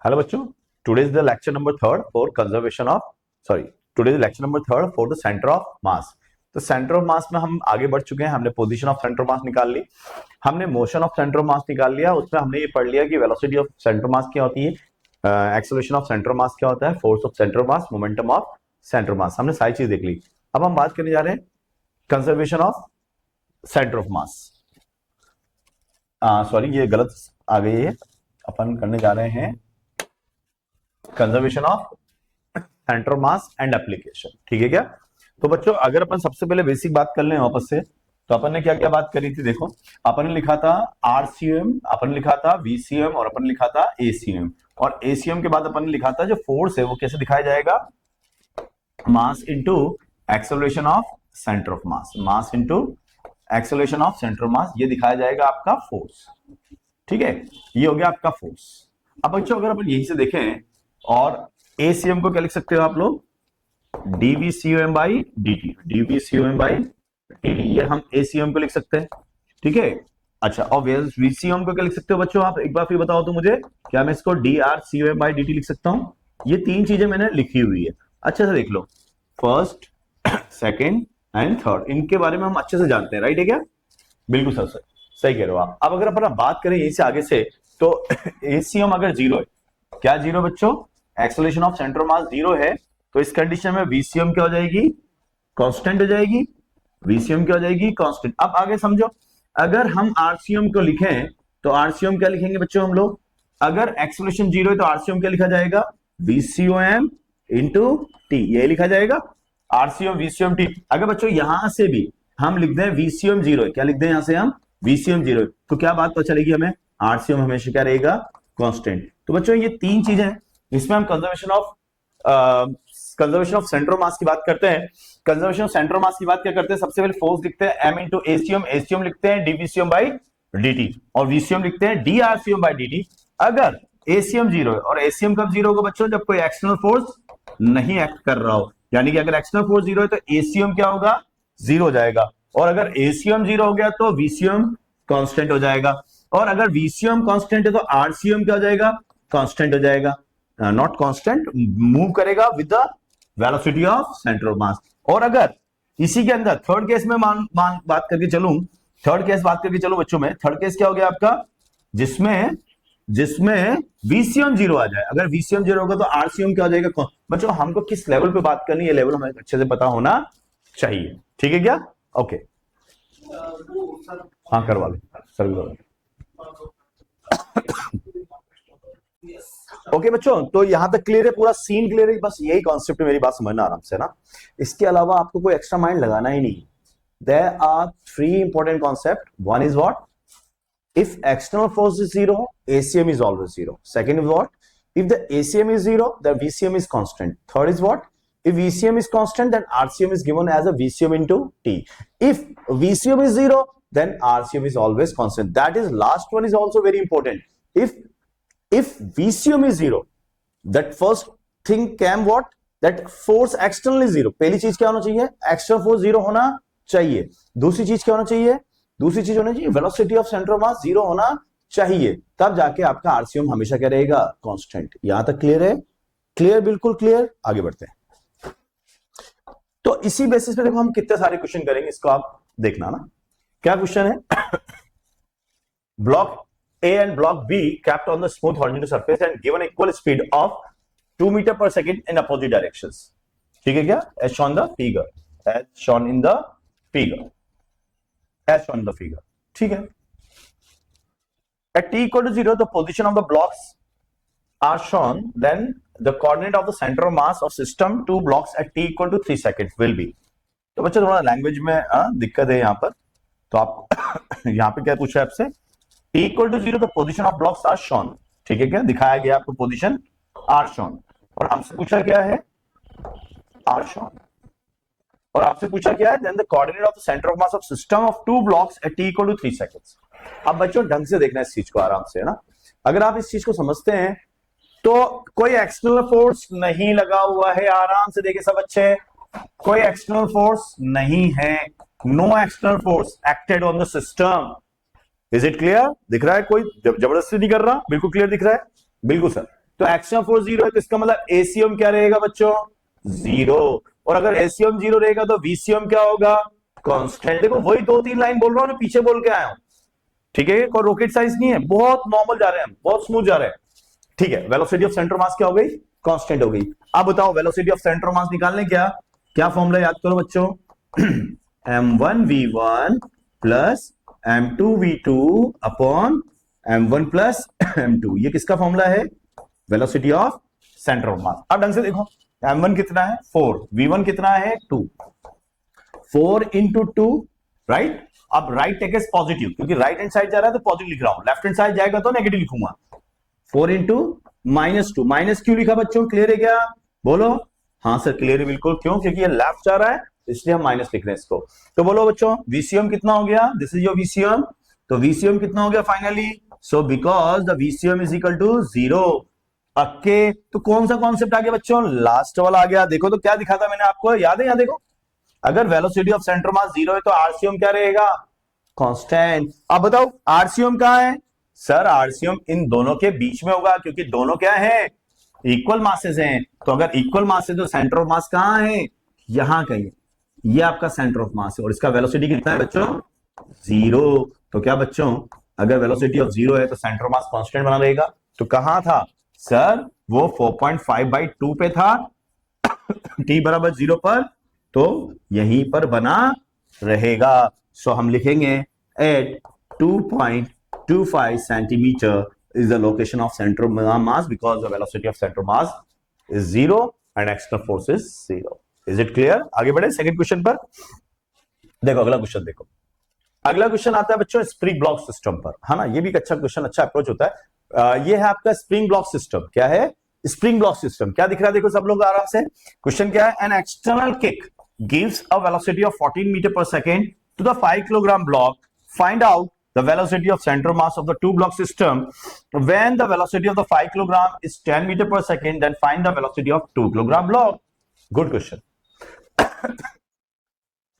Hello बच्चों, today is the lecture number third for conservation of today is lecture number third for the centre of मास। तो centre of मास में हम आगे बढ़ चुके हैं। हमने पोजीशन ऑफ सेंटर ऑफ मास निकाल ली, हमने मोशन ऑफ सेंटर ऑफ मास निकाल लिया। उसमें हमने ये पढ़ लिया कि velocity of centre of mass क्या होती है, acceleration of centre of mass क्या होता है, force of centre of mass, momentum of centre of मास। हमने सारी चीज देख ली। अब हम बात करने जा रहे हैं conservation of centre of mass. Sorry, ये गलत आ गई है। अपन करने जा रहे हैं conservation of centre of mass and application. ठीक है क्या? तो बच्चों, अगर अपन सबसे पहले बेसिक बात कर लें वापस से, तो अपन ने क्या क्या बात करी थी। देखो, अपन ने लिखा था आरसीएम, अपन ने लिखा था वीसीएम और अपन ने लिखा था एसीएम। और एसीएम के बाद अपन ने लिखा था जो फोर्स है वो कैसे दिखाया जाएगा, mass into acceleration of centre of mass, mass into acceleration of centre of मास, ये दिखाया जाएगा आपका फोर्स। ठीक है, ये हो गया आपका फोर्स। अब बच्चों, अगर अपन यहीं से देखें और एसीएम को क्या लिख सकते हो आप लोग, डीवीसीओएम बाई डीटी, डीवीसीओएम बाई डीटी, ये हम एसीएम को लिख सकते हैं। ठीक है, अच्छा, और वीसीएम को क्या लिख सकते हो बच्चों, आप एक बार फिर बताओ तो मुझे, क्या मैं इसको डीआरसीओएम बाई डीटी लिख सकता हूं? ये तीन चीजें मैंने लिखी हुई है, अच्छे से देख लो। फर्स्ट, सेकेंड एंड थर्ड, इनके बारे में हम अच्छे से जानते हैं, राइट है क्या? बिल्कुल सर, सर सही कह रहे हो आप। अब अगर अपन बात करें यहीं से आगे से, तो एसीएम अगर जीरो है, क्या जीरो बच्चों, acceleration of centre of mass zero है, तो इस कंडीशन में वीसीएम क्या हो जाएगी, कांस्टेंट हो जाएगी। वीसीएम क्या हो जाएगी, कांस्टेंट। अब आगे समझो, अगर हम आरसीएम को लिखें तो आरसीएम क्या लिखेंगे बच्चों हम लोग, अगर एक्सेलरेशन जीरो है तो आरसीएम क्या लिखा जाएगा, वीसीओएम इंटू टी, ये लिखा जाएगा आरसीएम वीसीएम टी। अगर बच्चों यहां से भी हम लिख दें वीसीएम जीरो है, क्या लिख दें यहां से हम, वीसीएम जीरो, तो क्या बात पता चलेगी हमें, आरसीएम हमेशा क्या रहेगा, कांस्टेंट। तो बच्चों ये तीन चीजें हैं, इसमें हम कंजर्वेशन ऑफ सेंटर ऑफ मास की बात करते हैं। कंजर्वेशन ऑफ सेंटर ऑफ मास की बात क्या करते हैं, सबसे पहले फोर्स लिखते हैं एम इंटू एसीएम, एसीएम लिखते हैं डीवीसीएम बाई डीटी, और वीसीएम लिखते हैं डीआरसीएम बाई डीटी। अगर एसीएम जीरो है, और एसीएम कब जीरो होगा बच्चों, जब कोई एक्सटर्नल फोर्स नहीं एक्ट कर रहा हो, यानी कि अगर एक्सटर्नल फोर्स जीरो है तो एसीएम क्या होगा, जीरो हो जाएगा। और अगर एसीएम जीरो हो गया तो वीसीएम कांस्टेंट हो जाएगा, और अगर वीसीएम कांस्टेंट है तो आरसीएम क्या हो जाएगा, कांस्टेंट हो जाएगा, नॉट कांस्टेंट, मूव करेगा with the velocity of centre of मास। और अगर इसी के अंदर थर्ड केस में मान बात करके चलूं, थर्ड केस बात करके चलो बच्चों में, थर्ड केस क्या हो गया आपका, जिसमें वीसीएम जीरो आ जाए। अगर वीसीएम जीरो होगा तो आरसीएम क्या हो जाएगा। बच्चों, हमको किस लेवल पे बात करनी है, लेवल हमें अच्छे से पता होना चाहिए। ठीक है क्या? ओके, हाँ करवा लो सर। ओके बच्चों, तो यहां तक क्लियर है, पूरा सीन क्लियर है, बस यही कॉन्सेप्ट है, मेरी बात समझना आराम से ना। इसके अलावा आपको कोई एक्स्ट्रा माइंड लगाना ही नहीं। There are three important concept. One is what, if external force is zero, ACM is always zero. Second is what, if the ACM is zero, the VCM is constant. Third is what, if VCM is constant, then RCM is given as a VCM into T. If VCM is zero, then RCM is always constant. That is, last one is also very important. If VCM is zero, that first thing came what, that force external is zero. पहली चीज क्या होना चाहिए, external force zero होना चाहिए। दूसरी चीज क्या होना चाहिए, दूसरी चीज होनी चाहिए velocity of centre of mass zero होना चाहिए, तब जाके आपका आरसीएम हमेशा क्या रहेगा, कांस्टेंट। यहां तक क्लियर है? क्लियर, बिल्कुल क्लियर। आगे बढ़ते हैं। तो इसी बेसिस पे देखो हम कितने सारे क्वेश्चन करेंगे, इसको आप देखना ना। क्या क्वेश्चन है, block A and block B kept on the smooth horizontal surface and given equal speed of 2 meter per second in opposite directions. ठीक है क्या, as shown in the figure, as shown in the figure, as shown in the figure. ठीक है, at t equal to 0 the position of the blocks are shown, then the coordinate of the center of mass of system two blocks at t equal to 3 seconds will be. तो बच्चों थोड़ा language में दिक्कत है यहाँ पर, तो आप यहाँ पे क्या पूछा है आपसे, t equal to 0 the position of blocks are shown. ठीक है क्या, दिखाया गया आपको पोजीशन are shown, और हमसे पूछा क्या है, are shown, और आपसे पूछा क्या है, then the coordinate of the center of mass of system of two blocks at t equal to 3 seconds. अब बच्चों ढंग से देखना इस चीज को आराम से, है ना। अगर आप इस चीज को समझते हैं तो कोई एक्सटर्नल फोर्स नहीं लगा हुआ है, आराम से देखे सब अच्छे, कोई एक्सटर्नल फोर्स नहीं है, no external force acted on the system. Is it clear? दिख रहा है? कोई जबरदस्ती नहीं कर रहा, बिल्कुल क्लियर दिख रहा है, बिल्कुल सर। तो एक्सटर्नल फोर्स 0 है, तो इसका मतलब एसीएम क्या रहेगा बच्चों? 0। और अगर एसीएम 0 रहेगा तो वीसीएम क्या होगा? कांस्टेंट। देखो वही 2-3 लाइन बोल रहा हूं, पीछे बोल के आया हूं, ठीक है? कोई रॉकेट साइंस नहीं है, बहुत नॉर्मल जा रहे हैं हम, बहुत स्मूथ जा रहे हैं, ठीक है? वेलोसिटी ऑफ सेंटर मास क्या हो गई? कांस्टेंट हो गई। अब बताओ वेलोसिटी ऑफ सेंटर मास निकालने क्या फॉर्मूला याद करो बच्चों? m1v1 plus m2v2 upon m1 plus m2, ये किसका फॉर्मूला है? Velocity of centre of mass. अब ढंग से देखो, m1 कितना है? 4, v1 कितना है? 2, 4 इंटू 2, राइट? अब राइट टेक इज पॉजिटिव, क्योंकि राइट हैंड साइड जा रहा है तो पॉजिटिव लिख रहा हूं, लेफ्ट हैंड साइड जाएगा तो नेगेटिव लिखूंगा। 4 इंटू -2, माइनस क्यों लिखा बच्चों? क्लियर है क्या? बोलो। हाँ सर क्लियर है, बिल्कुल। क्यों? क्योंकि ये लेफ्ट जा रहा है, इसलिए हम माइनस लिख रहे हैं इसको। तो बोलो बच्चों, वीसीएम कितना हो गया? This is your VCM. तो वीसीएम कितना हो गया finally? So because the VCM is equal to 0। Okay, तो कौन सा कॉन्सेप्ट आ गया बच्चों? लास्ट वाला आ गया। देखो तो क्या दिखा था मैंने आपको, याद है? यहां देखो, अगर वेलोसिटी ऑफ सेंटर मास 0 है तो आरसीएम क्या रहेगा? कांस्टेंट। अब बताओ आरसीएम कहां है? सर आरसीएम इन दोनों के बीच में होगा, क्योंकि दोनों क्या है? इक्वल मासेस हैं। तो अगर इक्वल मास है तो सेंटर ऑफ मास कहां है? यहां कहीं। ये आपका सेंटर ऑफ मास है, और इसका वेलोसिटी कितना है बच्चों? 0। तो क्या बच्चों, अगर वेलोसिटी ऑफ 0 है तो सेंटर ऑफ मास कांस्टेंट बना रहेगा। तो कहां था सर? वो 4.5/2 पे था, t बराबर 0 पर, तो यहीं पर बना रहेगा। सो हम लिखेंगे at 2.25 centimetre is the location of center of mass because the velocity of center of mass is 0 and external force is 0. Is it clear? आगे बढ़े सेकंड क्वेश्चन पर। देखो अगला क्वेश्चन देखो, अगला क्वेश्चन आता है बच्चों स्प्रिंग ब्लॉक सिस्टम पर, है ना? ये भी एक अच्छा क्वेश्चन, अच्छा अप्रोच होता है। ये है आपका स्प्रिंग ब्लॉक सिस्टम। क्या है? Spring block system. क्या दिख रहा है? देखो सब लोग आराम से। क्वेश्चन क्या है? An external kick gives a velocity of 14 metre per second to the 5 kilogram block. Find out the velocity of center mass of the two block system when the velocity of the 5 kilogram is 10 meter per second, then find the velocity of 2 kilogram block. Good question.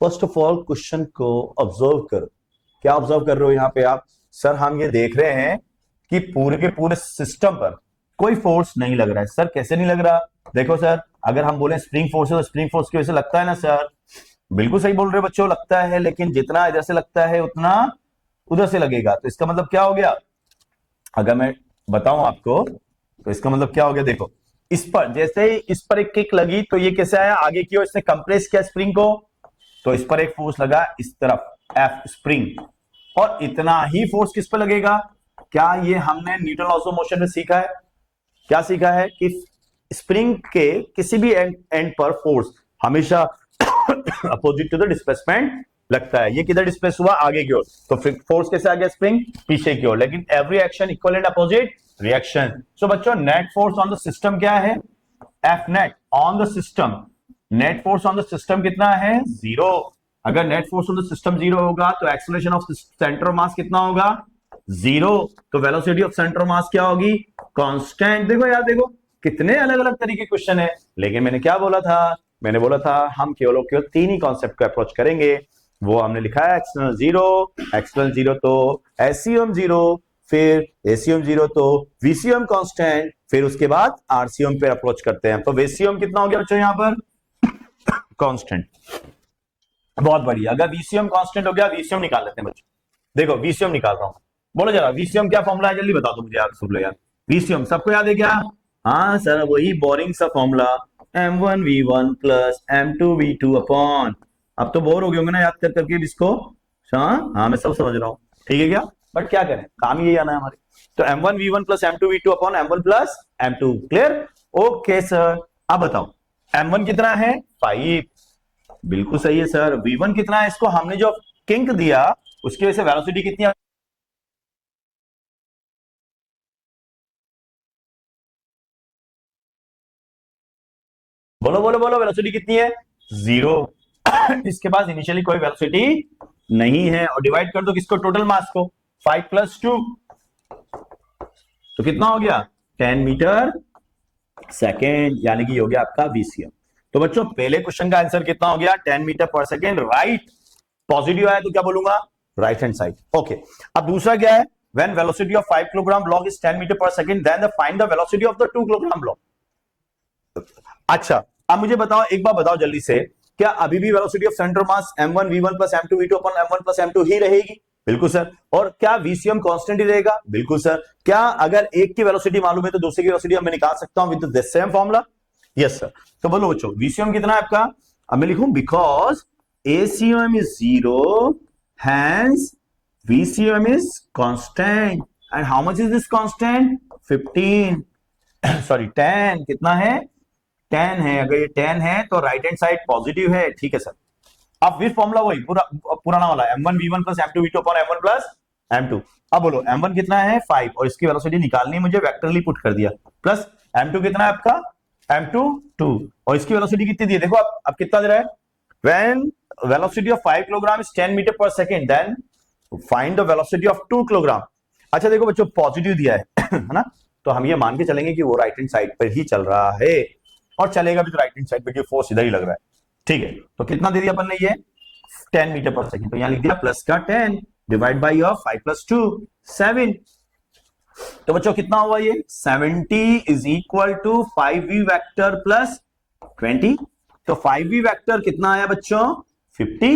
First of all question को observe करो। क्या observe कर रहे हो यहां पे आप? Sir हम ये देख रहे हैं कि पूरे के पूरे सिस्टम पर कोई फोर्स नहीं लग रहा है। सर कैसे नहीं लग रहा? देखो सर, अगर हम बोले स्प्रिंग फोर्स है तो स्प्रिंग फोर्स की वजह से लगता है ना सर? बिल्कुल सही बोल रहे बच्चों, लगता है, लेकिन जितना इधर से लगता है उतना उधर से लगेगा। तो इसका मतलब क्या हो गया? अगर मैं बताऊं आपको तो इसका मतलब क्या हो गया? देखो इस पर, जैसे ही इस पर एक किक लगी तो ये कैसे आया आगे की ओर? इसने कंप्रेस किया स्प्रिंग को, तो इस पर एक फोर्स लगा इस तरफ, एफ स्प्रिंग, और इतना ही फोर्स किस पर लगेगा? क्या ये हमने न्यूटन लॉस ऑफ मोशन में सीखा है? क्या सीखा है? कि स्प्रिंग के किसी भी एंड पर फोर्स हमेशा अपोजिट टू द डिस्प्लेसमेंट लगता है। ये किधर डिस्प्लेस हुआ? आगे की ओर, तो फोर्स कैसे आ गया? स्प्रिंग पीछे की ओर, लेकिन every action equal and opposite reaction. So बच्चों net force on the system क्या है? F net on the system. Net force on the system कितना है? 0। अगर net force on the system 0 होगा तो acceleration of centre of mass कितना होगा? 0। तो velocity of centre of mass क्या होगी? कांस्टेंट। देखो यार, देखो कितने अलग अलग तरीके क्वेश्चन है, लेकिन मैंने क्या बोला था? मैंने बोला था हम केवल 3 ही कॉन्सेप्ट को अप्रोच करेंगे। वो हमने लिखा है एक्सटर्नल 0 तो एससीएम 0, फिर एसीएम 0 तो वीसीएम कांस्टेंट, फिर उसके बाद आरसीएम पे अप्रोच करते हैं। तो वीसीएम कितना हो गया बच्चों यहां पर? कांस्टेंट। बहुत बढ़िया। अगर वीसीएम कांस्टेंट हो गया, वीसीएम निकाल लेते हैं बच्चों। देखो वीसीएम निकाल रहा हूं, बोलो जरा वीसीएम क्या फॉर्मूला है? जल्दी बता दो मुझे यार, सुन लो यार। वीसीएम सबको याद है क्या? हाँ सर, वही बोरिंग सा formula, m1v1 plus m2v2 upon, अब तो बोर हो गए होंगे ना याद कर करके इसको। हाँ मैं सब समझ रहा हूँ, ठीक है क्या? बट क्या करें, काम यही आना है हमारे। तो m1v1 plus m2v2 upon m1 plus m2। Clear? Okay sir. अब बताओ m1 कितना है? 5। बिल्कुल सही है सर। v1 कितना है? इसको हमने जो किंक दिया उसकी वजह से वेलोसिटी कितनी है? बोलो बोलो बोलो, वेलोसिटी कितनी है? 0। इसके पास इनिशियली कोई वेलोसिटी नहीं है, और डिवाइड कर दो किसको? टोटल मास को। 5 + 2 तो कितना हो गया? 10 मीटर सेकेंड, यानी कि हो गया आपका वीसीएम। तो बच्चों पहले क्वेश्चन का आंसर कितना हो गया? 10 metre per second, right. Positive आया तो क्या बोलूंगा? Right hand side. ओके, अब दूसरा क्या है? when velocity of 5 kilogram block is 10 meter per second, then find the velocity of the 2 kilogram block. अच्छा, अब मुझे बताओ, एक बार बताओ जल्दी से, क्या अभी भी velocity of centre mass m1 v1 plus m2 v2 upon m1 plus m2 ही रहेगी? बिल्कुल सर। और क्या VCM कांस्टेंट ही रहेगा? बिल्कुल सर। क्या अगर एक की वेलोसिटी मालूम है तो दूसरे की वेलोसिटी मैं निकाल सकता हूं with the same formula? Yes sir. तो बोलो बच्चों, VCM कितना है आपका? अब मैं लिखूं because ACM is 0, hence VCM is constant. And how much is this constant? 15 sorry 10। कितना है? 10 है। अगर ये 10 है तो राइट हैंड साइड पॉजिटिव है। ठीक है सर। अब फिर फॉर्मूला वही पुराना वाला m1 v1 plus m2 v2 upon m1 plus m2। अब बोलो m1 कितना है? 5 और इसकी वेलोसिटी निकालनी है मुझे, वेक्टरली पुट कर दिया, प्लस m2 कितना है आपका? m2 2 और इसकी वेलोसिटी कितनी दी है? देखो अब कितना दे रहा है? when velocity of 5 kilogram is 10 meter per second, then find the velocity of 2 kilogram। अच्छा देखो बच्चों, पॉजिटिव दिया है ना, तो हम ये मान के चलेंगे कि वो राइट हैंड साइड पर ही चल रहा है और चलेगा भी तो राइट हैंड साइड पे, फोर्स इधर ही लग रहा है। ठीक है, तो कितना दे दिया अपन ने? ये 10 मीटर पर सेकंड। तो यहां लिख दिया प्लस का 10 डिवाइड बाई 5 प्लस 2 7। तो बच्चों कितना हुआ ये? 70 is equal to 5v vector plus 20। तो 5v वेक्टर कितना आया बच्चों? 50।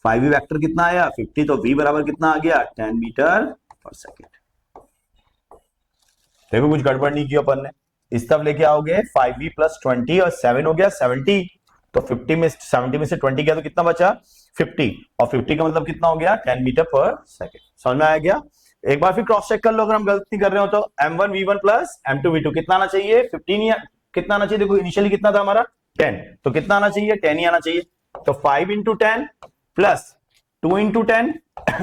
5v वेक्टर कितना आया? 50। तो v बराबर कितना आ गया? 10 मीटर पर सेकेंड। देखो कुछ गड़बड़ नहीं की अपन ने। इस तरफ लेके आओगे 5v प्लस 20 और 7 हो गया 70। तो 50 में 70 में से 20 गया तो कितना बचा? 50। और 50 का मतलब कितना हो गया? 10 मीटर पर सेकेंड। समझ में आ गया? एक बार फिर क्रॉस चेक कर लो अगर हम गलती कर रहे हो तो। m1 v1 plus m2 v2 कितना आना चाहिए? 15 या कितना आना चाहिए? देखो इनिशियली कितना था हमारा? 10। तो कितना आना चाहिए? 10 ही आना चाहिए। तो 5 इंटू 10 प्लस 2 इंटू 10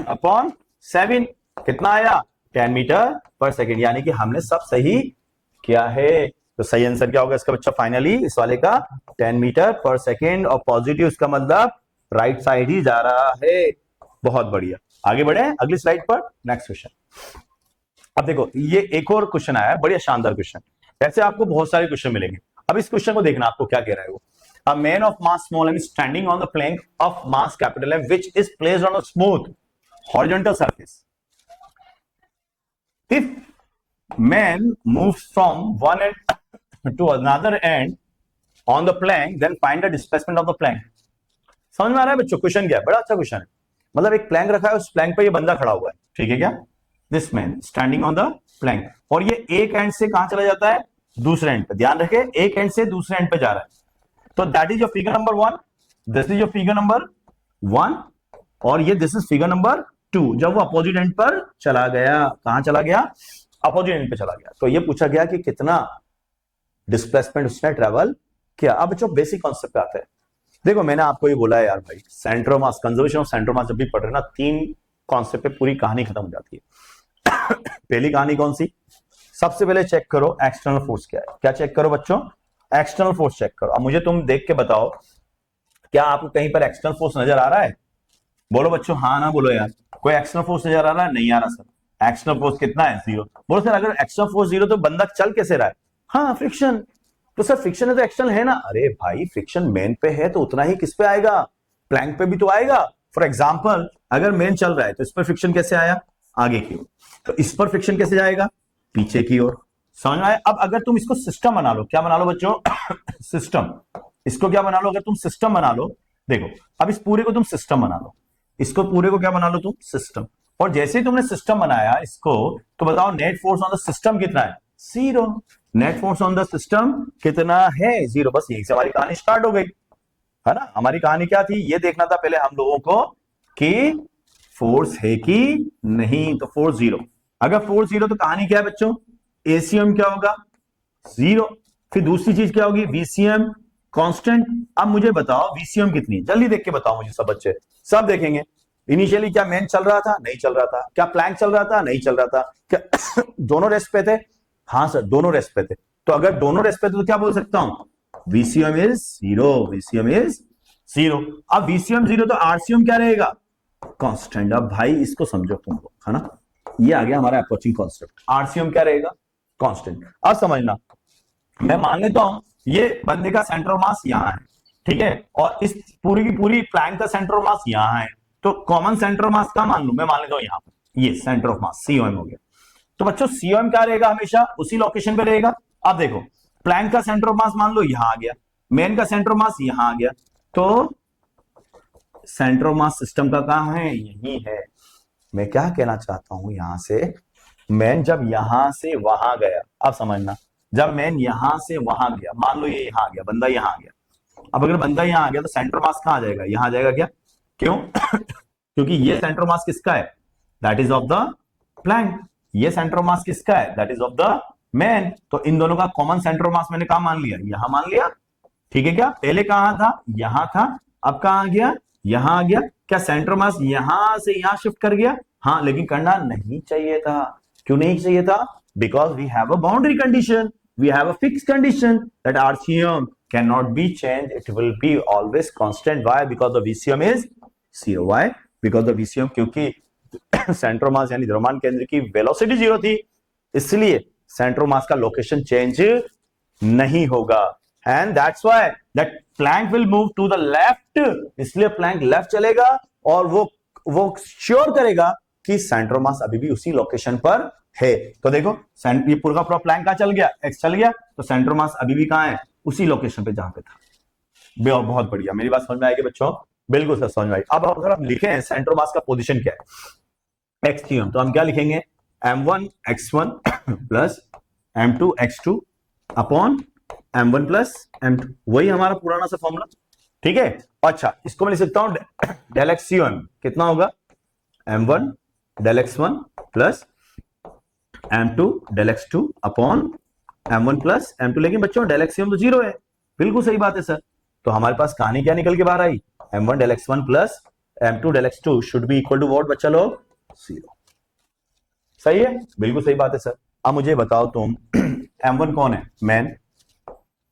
अपॉन 7 कितना आया? 10 मीटर पर सेकेंड। यानी कि हमने सब सही किया है। तो सही आंसर क्या होगा इसका बच्चा? फाइनली इस वाले का 10 मीटर पर सेकेंड और पॉजिटिव, इसका मतलब राइट साइड ही जा रहा है। बहुत बढ़िया। आगे बढ़े अगली स्लाइड पर। Next question. अब देखो ये एक और क्वेश्चन आया है, बढ़िया शानदार क्वेश्चन। ऐसे आपको बहुत सारे क्वेश्चन मिलेंगे। अब इस क्वेश्चन को देखना आपको क्या कह रहा है वो। A man of mass small m is standing on the plank of mass capital M which is placed on a smooth horizontal surface. If man moves from one end to another end on the plank, then find the displacement of the plank. समझ में आ रहा है बच्चों? Question क्या है? बड़ा अच्छा question है। मतलब एक प्लैंक रखा है, उस प्लैंक पे ये बंदा खड़ा हुआ है। ठीक है क्या? This man standing on the plank, और ये एक एंड से कहां चला जाता है? दूसरे एंड पे। ध्यान रखे, एक एंड से दूसरे एंड पे जा रहा है। तो that is your figure number 1, this is your figure number 1 और ये दिस इज फिगर नंबर 2। जब वो अपोजिट एंड पर चला गया, कहां चला गया? अपोजिट एंड पे चला गया। तो ये पूछा गया कि कितना डिस्प्लेसमेंट उसने ट्रेवल किया। अब बच्चों बेसिक कॉन्सेप्ट पे आते हैं। देखो मैंने आपको ये बोला है यार भाई, centre of mass, conservation of centre of मास जब भी पढ़ रहे ना, 3 कॉन्सेप्ट पे पूरी कहानी खत्म हो जाती है। पहली कहानी कौन सी? सबसे पहले चेक करो एक्सटर्नल फोर्स क्या है। क्या चेक करो बच्चों? एक्सटर्नल फोर्स चेक करो। अब मुझे तुम देख के बताओ, क्या आपको कहीं पर एक्सटर्नल फोर्स नजर आ रहा है? बोलो बच्चों हाँ ना बोलो यार। कोई एक्सटर्नल फोर्स नजर आ रहा है? नहीं आ रहा सर। एक्सटर्नल फोर्स कितना है? 0। बोलो सर अगर एक्सटर्नल फोर्स 0 तो बंदा चल कैसे रहा है? हाँ फ्रिक्शन। तो सर फ्रिक्शन है तो एक्सटर्नल है ना? अरे भाई फ्रिक्शन मेन पे है तो उतना ही किस पे आएगा? प्लैंक पे भी तो आएगा। फॉर एग्जाम्पल अगर मेन चल रहा है तो इस पर फ्रिक्शन कैसे आया? आगे की ओर। तो इस पर फ्रिक्शन कैसे जाएगा? पीछे की ओर। समझ में आया? अब अगर तुम इसको सिस्टम बना लो, क्या बना लो बच्चों? सिस्टम। इसको क्या बना लो? अगर तुम सिस्टम बना लो, देखो अब इस पूरे को तुम सिस्टम बना लो, इसको पूरे को क्या बना लो तुम? सिस्टम। और जैसे ही तुमने सिस्टम बनाया इसको, तो बताओ net force on the system कितना है? 0। Net force on the system कितना है? 0। बस यही से हमारी कहानी स्टार्ट हो गई है ना। हमारी कहानी क्या थी? ये देखना था पहले हम लोगों को कि फोर्स है कि नहीं। तो फोर्स 0। अगर फोर्स 0 तो कहानी क्या है बच्चों? एसीएम क्या होगा? 0। फिर दूसरी चीज क्या होगी? VCM constant. अब मुझे बताओ वीसीएम कितनी? जल्दी देख के बताओ मुझे। सब बच्चे सब देखेंगे। इनिशियली क्या मेन चल रहा था? नहीं चल रहा था। क्या प्लैंक चल रहा था? नहीं चल रहा था। क्या दोनों रेस्ट पे थे? हाँ सर दोनों रेस्ट पे थे। तो अगर दोनों रेस्ट पे थे तो क्या बोल सकता हूं? VCM is 0। VCM is 0। अब वीसीएम 0 तो आरसीएम क्या रहेगा? कांस्टेंट। अब भाई इसको समझो तुम लोग, है ना। ये आ गया हमारा अप्रोचिंग कांसेप्ट। आरसीएम क्या रहेगा? कांस्टेंट। अब समझना, मैं मान लेता हूं ये बंदे का सेंटर ऑफ मास यहां है, ठीक है, और इस पूरी की पूरी प्लैंक का सेंटर ऑफ मास यहां है। तो कॉमन सेंटर ऑफ मास का मान लू, मैं मान लेता हूं यहां पर, ये सेंटर ऑफ मास सीओएम हो गया। तो बच्चों सीओएम क्या रहेगा, हमेशा उसी लोकेशन पे रहेगा। अब देखो प्लैंक का सेंटर ऑफ मास मान लो यहां आ गया, मेन का सेंटर ऑफ मास यहां आ गया, तो सेंटर ऑफ मास सिस्टम का कहां है, यही है। मैं क्या कहना चाहता हूं यहां से, मैन जब यहां से वहां गया, अब समझना, जब मैन यहां से वहां गया, मान लो ये यहां आ गया, बंदा यहां आ गया, अब अगर बंदा यहां आ गया तो सेंटर मास कहां आ जाएगा, यहां आ जाएगा क्या, क्यों क्योंकि ये सेंटर मास किसका है, that is of the plank, ये सेंटर मास किसका है, that is of the man. तो इन दोनों का कॉमन सेंटर मास मैंने कहां मान लिया, यहां मान लिया, ठीक है क्या, पहले कहां था, यहां था, अब कहां आ गया, यहां आ गया। क्या सेंटर मास यहां से यहां शिफ्ट कर गया, हाँ, लेकिन करना नहीं चाहिए था। क्यों नहीं चाहिए था, because we have a boundary condition, we have a fixed condition that RCM cannot be changed, it will be always constant. Why? Because the VCM is 0. Why? Because the VCM, क्योंकि सेंटर मास यानी द्रव्यमान केंद्र की velocity 0 थी, इसलिए centre mass का location change नहीं होगा, and that's why that plank will move to the left, इसलिए प्लैंक लेफ्ट चलेगा और वो श्योर करेगा कि सेंटर मास अभी भी उसी लोकेशन पर है। तो देखो ये पूरा पूरा प्लैंक कहां चल गया, एक्स चल गया, तो सेंटर मास अभी भी कहां है, उसी लोकेशन पे जहां पे था। बहुत बढ़िया, मेरी बात समझ में आएगी बच्चों, बिल्कुल सर समझ में आई। अब अगर हम लिखें सेंटर मास का पोजीशन क्या है, एक्स, तो हम क्या लिखेंगे, m1 x1 plus m2 x2 upon m1 plus m2, वही हमारा पुराना सा फॉर्मूला, ठीक है। अच्छा, इसको मैं लिख सकता हूं डेल एक्स सी एम कितना होगा, m1 del x1 plus m2 del x2 upon m1 plus m2, लेकिन बच्चों डेल एक्स तो 0 है, बिल्कुल सही बात है सर। तो हमारे पास कहानी क्या निकल के बाहर आई, m1 del x1 plus m2 del x2 should be equal to what बच्चा लोग, 0। सही है, बिल्कुल सही बात है सर। अब मुझे बताओ तुम m1 कौन है, मैन,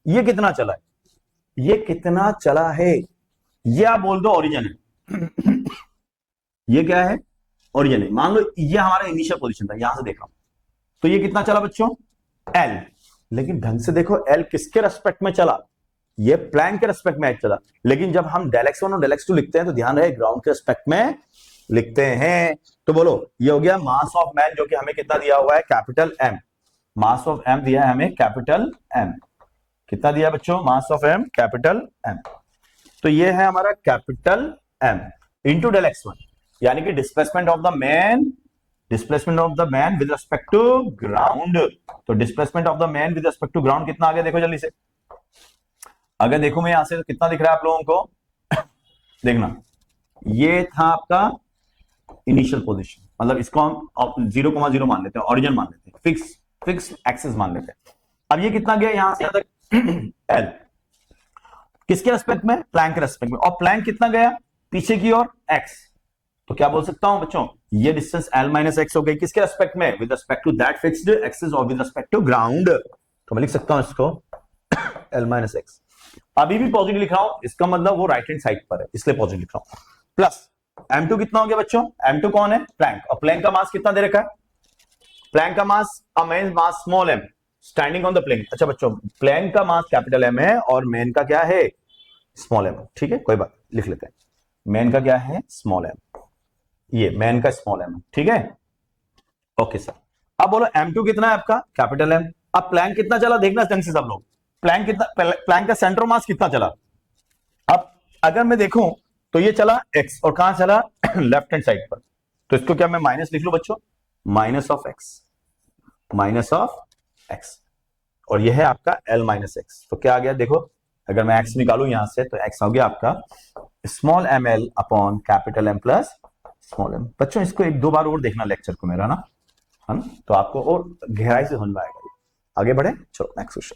ये कितना चला है, ये कितना चला है, ये आप बोल दो ओरिजिन है ये क्या है, ओरिजिन है। मान लो ये हमारा इनिशियल पोजीशन था, यहां से देखा तो ये कितना चला बच्चों, L, लेकिन ढंग से देखो L किसके रेस्पेक्ट में चला, ये प्लैंक के रेस्पेक्ट में चला, लेकिन जब हम डेल x1 और डेल x2 लिखते हैं तो ध्यान रहे ग्राउंड के रेस्पेक्ट में लिखते हैं। तो बोलो ये हो गया मास ऑफ मैन, जो कि हमें कितना दिया हुआ है, capital M, mass of M दिया है हमें कैपिटल M, कितना दिया बच्चों, mass of M capital M, तो ये है हमारा capital M into del x1, यानी कि displacement of the man, displacement of the man with respect to ground. तो displacement of the man with respect to ground कितना आ गया, देखो जल्दी से, अगर देखो मैं यहां से तो कितना दिख रहा है आप लोगों को देखना, ये था आपका इनिशियल पोजीशन, मतलब इसको हम 0,0 मान लेते हैं, ओरिजिन मान लेते हैं, फिक्स एक्सिस मान लेते हैं। अब ये कितना गया यहां से यहां तक L, किसके रेस्पेक्ट में, प्लैंक के रेस्पेक्ट में, और प्लैंक कितना गया पीछे की ओर x, तो क्या बोल सकता हूं बच्चों, ये डिस्टेंस L माइनस एक्स हो गई, किसके रेस्पेक्ट में, with respect to that fixed axis और विद रिस्पेक्ट टू ग्राउंड। तो मैं लिख सकता हूं इसको L माइनस एक्स, अभी भी पॉजिटिव लिख रहा हूं, इसका मतलब वो राइट हैंड साइड पर है, इसलिए पॉजिटिव लिख रहा हूं, प्लस m2 कितना हो गया बच्चों, m2 कौन है, प्लैंक, और प्लैंक का मास कितना दे रखा है, प्लैंक का mass man mass small m standing on the plane. अच्छा बच्चों, प्लैंक का मास कैपिटल M है और मैन का क्या है, स्मॉल m, ठीक है, कोई बात लिख लेते हैं, मैन का क्या है, स्मॉल m, ये मैन का स्मॉल m, ठीक है, ओके सर। अब बोलो m2 कितना है आपका, कैपिटल M। अब प्लैंक कितना चला, देखना ढंग से सब लोग, प्लैंक कितना, प्लैंक का सेंटर मास कितना चला, अब अगर मैं देखूं तो ये चला x, और कहां चला, लेफ्ट हैंड साइड पर, तो इसको क्या मैं माइनस लिख लूं बच्चों, माइनस ऑफ x, और ये है आपका L माइनस एक्स, तो क्या आ गया देखो, अगर मैं x निकालूं यहां से तो x हो गया आपका small ml upon capital M plus small m। बच्चों इसको एक दो बार और देखना लेक्चर को मेरा ना, है ना, तो आपको और गहराई से समझ में आएगा। आगे बढ़े, चलो नेक्स्ट क्वेश्चन।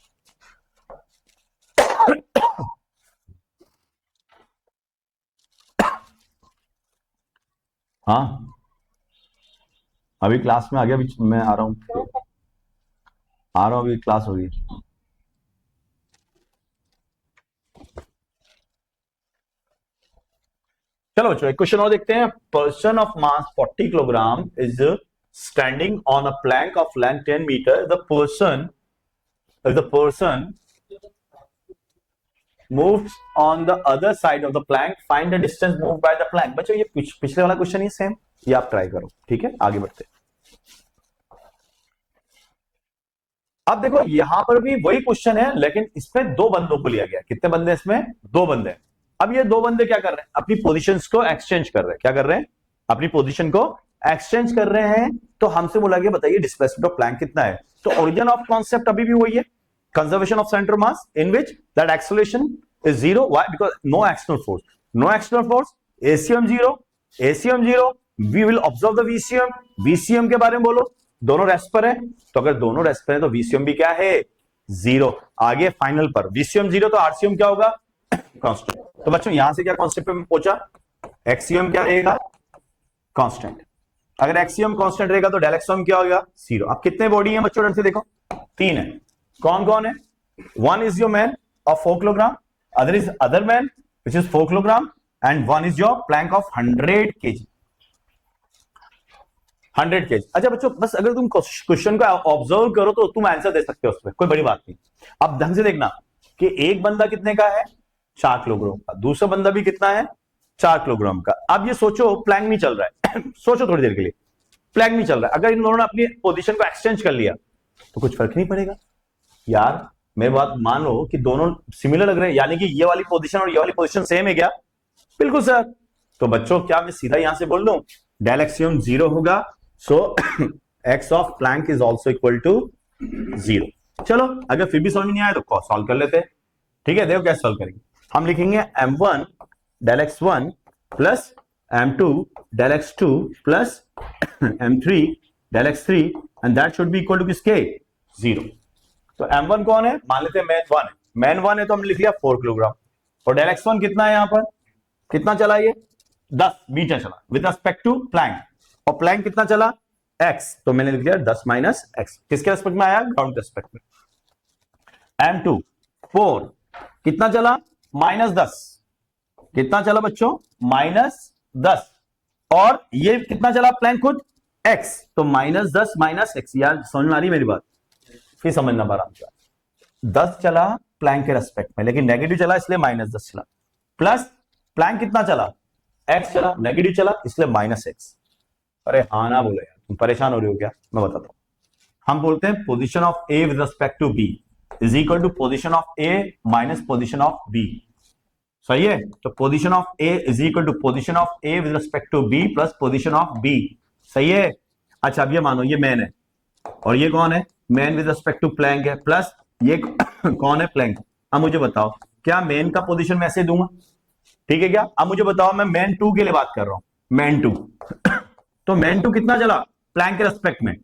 हाँ अभी क्लास में आ गया, अभी मैं आ रहा हूँ अभी क्लास होगी। चलो बच्चों एक क्वेश्चन और देखते हैं। Person of mass 40 kilogram is standing on a plank of length 10 metre, the person moves on the other side of the plank, find the distance moved by the plank। बच्चों ये पिछले वाला क्वेश्चन ही same, ये आप try करो, ठीक है। आगे बढ़ते हैं। अब देखो यहां पर भी वही क्वेश्चन है, लेकिन इसमें दो बंदों को लिया गया। कितने बंदे इसमें? दो बंदे। अब ये दो बंदे क्या कर रहे हैं? अपनी पोजीशंस को एक्सचेंज कर रहे हैं। क्या कर रहे हैं? अपनी पोजीशन को एक्सचेंज कर रहे हैं। तो हमसे बोला गया बताइए डिस्प्लेसमेंट ऑफ प्लैंक कितना है। तो ओरिजिन ऑफ कॉन्सेप्ट अभी भी वही है, conservation of centre mass in which that acceleration is zero. Why? Because no external force, no external force, ACM zero, ACM zero. We will observe the VCM, VCM के बारे में बोलो, दोनों rest पर है। तो अगर दोनों रेस्ट पर है तो वीसीएम भी क्या है? जीरो। आगे फाइनल पर वीसीएम जीरो तो आरसीएम क्या होगा? कांस्टेंट। तो बच्चों यहां से क्या कॉन्सेप्ट पे पहुंचा? एक्सीएम क्या रहेगा? कांस्टेंट। अगर एक्सीएम कांस्टेंट रहेगा तो डेल एक्सएम क्या होगा? जीरो। अब कितने बॉडी है बच्चों? ढंग से देखो, तीन है। कौन कौन है? One is your man of 4 kilogram, other is other man which is 4 kilogram, and one is your plank of 100 KG, 100 KG. अच्छा बच्चों, बस अगर तुम क्वेश्चन को ऑब्जर्व करो तो तुम आंसर दे सकते हो उसमें, कोई बड़ी बात नहीं। अब ढंग से देखना कि एक बंदा कितने का है? 4 किलोग्राम का, दूसरा बंदा भी कितना है? 4 किलोग्राम का। अब ये सोचो प्लैंक नहीं चल रहा है सोचो थोड़ी देर के लिए, प्लैंक नहीं चल रहा है। अगर इन दोनों ने अपनी पोजीशन को एक्सचेंज कर लिया तो कुछ फर्क नहीं पड़ेगा यार। मेरी बात मान लो कि दोनों सिमिलर लग रहे हैं, यानी कि ये वाली पोजीशन और ये वाली पोजीशन सेम है क्या? बिल्कुल सर। तो बच्चों क्या मैं सीधा यहां से बोल दूं डेल एक्सियम जीरो होगा, so x of plank is also equal to zero. चलो अगर फिर भी समझ नहीं आया तो सॉल्व कर लेते हैं, ठीक है। देखो कैसे सॉल्व करेंगे। हम लिखेंगे m1 del x1 plus m2 del x2 plus m3 del x3 and that should be equal to किसके? जीरो। तो m1 कौन है? मान लेते हैं मैन वन है, मैन वन है तो हम लिख लिया 4 किलोग्राम। और डेल x1 कितना है? यहां पर कितना चला? ये 10 मीटर चला विद रिस्पेक्ट टू प्लैंक। और प्लैंक कितना चला? x, तो मैंने लिख दिया 10 माइनस x। किसके रेस्पेक्ट में आया? ग्राउंड के रेस्पेक्ट में। m2 4 कितना चला? माइनस 10। कितना चला बच्चों? माइनस 10। और ये कितना चला? प्लैंक खुद x, तो माइनस 10 माइनस x। यार समझ में आ रही मेरी बात? फिर समझना आराम से। 10 चला प्लैंक के रेस्पेक्ट में, लेकिन नेगेटिव चला इसलिए माइनस 10 चला। प्लस प्लैंक कितना चला? x चला, नेगेटिव चला इसलिए माइनस x। अरे हाँ ना बोले यार, तुम परेशान हो रही हो क्या? मैं बताता हूं। हम बोलते हैं position of a with respect to b is equal to position of a minus position of b। सही है? तो position of a is equal to position of a with respect to b plus position of b। सही है? अच्छा अब ये मानो ये मैन है और ये कौन है? Man with respect to plank है, प्लस ये कौन है? प्लैंक। अब मुझे बताओ क्या मैन का पोजीशन मैं ऐसे दूंगा? ठीक है क्या? अब मुझे बताओ, मैं मैन 2 के लिए बात कर रहा हूं, मैन 2 तो मैन 2 कितना चला प्लैंक के रेस्पेक्ट में?